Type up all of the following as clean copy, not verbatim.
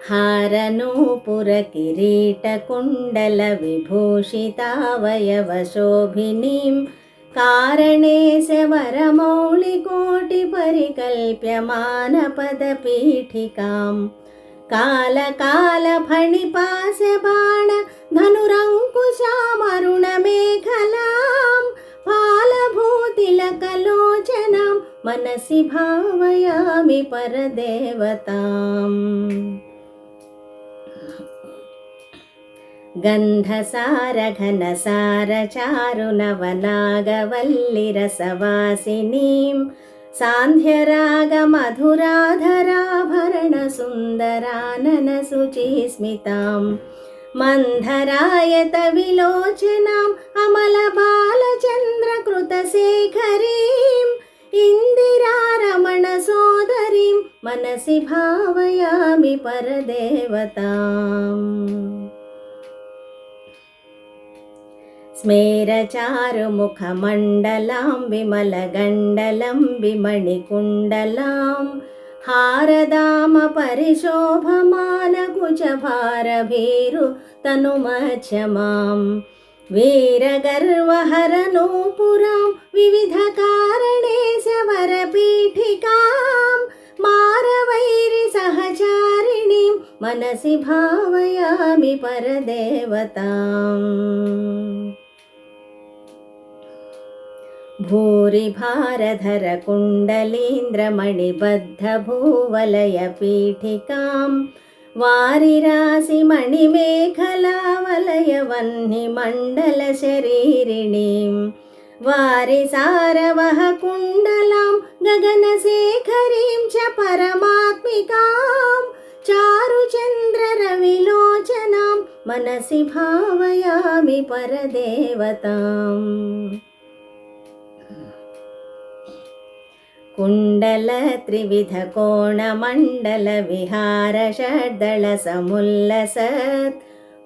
हारनूपुर किरीटकुण्डल विभूषितावयवशोभिनीं कारणेश वरमौलिकोटिपरिकल्प्यमानपदपीठिकां कालकालफणिपाशबाण धनुरङ्कुशामरुणमेखलां फालभूतिलकलोचनां मनसि भावयामि परदेवताम्। गन्धसारघनसारचारुनवनागवल्लिरसवासिनीं सान्ध्यरागमधुराधराभरणसुन्दराननशुचिस्मितां मन्धरायतविलोचनाम् अमलबालचन्द्रकृतशेखरीम् इन्दिरारमणसोदरीं मनसि भावयामि परदेवताम्। स्मेरचारुमुखमण्डलां विमलगण्डलं विमणिकुण्डलां हारदामपरिशोभमानकुचभारभीरुतनुमध्यमां वीरगर्वहरनूपुरां विविधकारणेशवरपीठिकां मारवैरिसहचारिणीं मनसि भावयामि परदेवताम्। भूरिभारधरकुण्डलीन्द्रमणिबद्धभूवलयपीठिकां वारिराशिमणिमेखलावलयवह्निमण्डलशरीरिणीं वारिसारवहकुण्डलां गगनशेखरीं च परमात्मिकां चारुचन्द्ररविलोचनां मनसि भावयामि परदेवताम्। कुण्डलत्रिविधकोणमण्डलविहारषड्दलसमुल्लसत्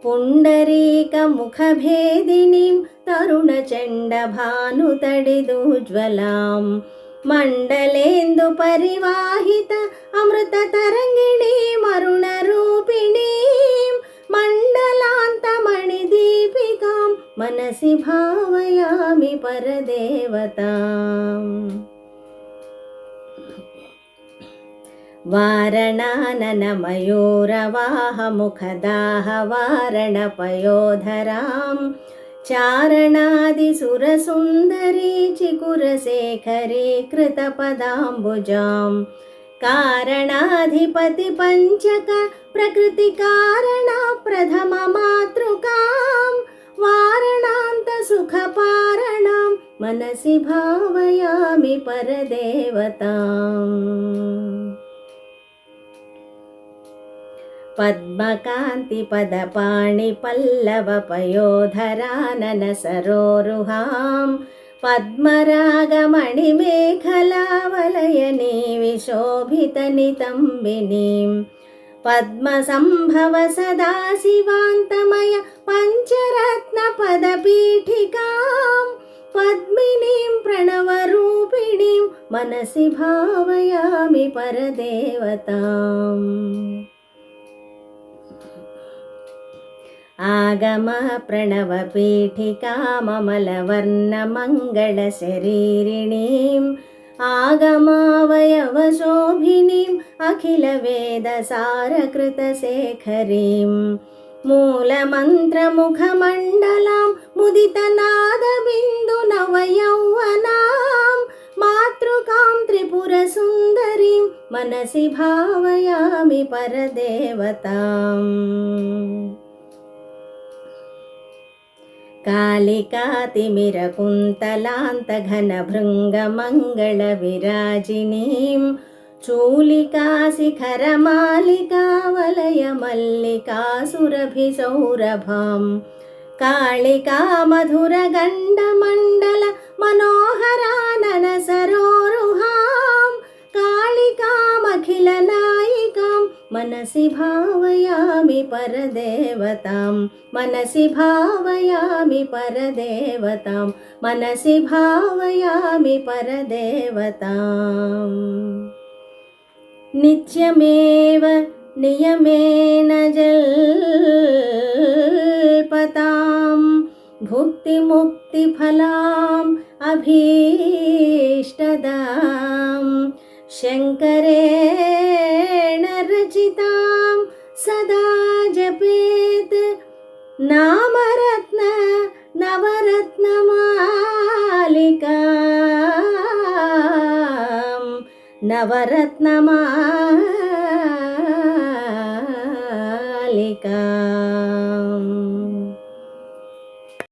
पुण्डरीकमुखभेदिनीं तरुणचण्डभानुतडिदुज्ज्वलां मण्डलेन्दुपरिवाहित अमृततरङ्गिणीमरुणरूपिणीं मण्डलान्तमणिदीपिकां मनसि भावयामि परदेवताम्। वारणाननमयूरवाहमुखदाहवारणपयोधरां चारणादिसुरसुन्दरी चिकुरशेखरी कृतपदाम्बुजां कारणाधिपतिपञ्चक प्रकृतिकारणा प्रथममातृकां वारणान्तसुखपारणां मनसि भावयामि परदेवताम्। पद्मकान्तिपदपाणिपल्लवपयोधराननसरोरुहां पद्मरागमणिमेखलावलयनीविशोभितनितम्बिनीं पद्मसम्भव सदाशिवान्तमय पञ्चरत्नपदपीठिकां पद्मिनीं प्रणवरूपिणीं मनसि भावयामि परदेवताम्। आगमप्रणवपीठिकाममलवर्णमङ्गलशरीरिणीं आगमावयवशोभिनीम् अखिलवेदसारकृतशेखरीं मूलमन्त्रमुखमण्डलां मुदितनादबिन्दुनवयौवनां मातृकां त्रिपुरसुन्दरीं मनसि भावयामि परदेवताम्। कालिकातिमिरकुन्तलान्तघनभृङ्गमङ्गलविराजिनीं चूलिका शिखरमालिका वलयमल्लिका सुरभिसौरभां कालिका मधुरगण्डमण्डल मनोहरानन सरोरुहां कालिकामखिलनायिकां मनसि भावयामि परदेवतां मनसि भावयामि परदेवतां मनसि भावयामि परदेवताम् नित्यमेव नियमेन जल्पतां भुक्तिमुक्तिफलाम् अभीष्टदां शङ्करेण रचितां सदा जपेत् नामरत्न नवरत्नमालिकां नवरत्नमालिका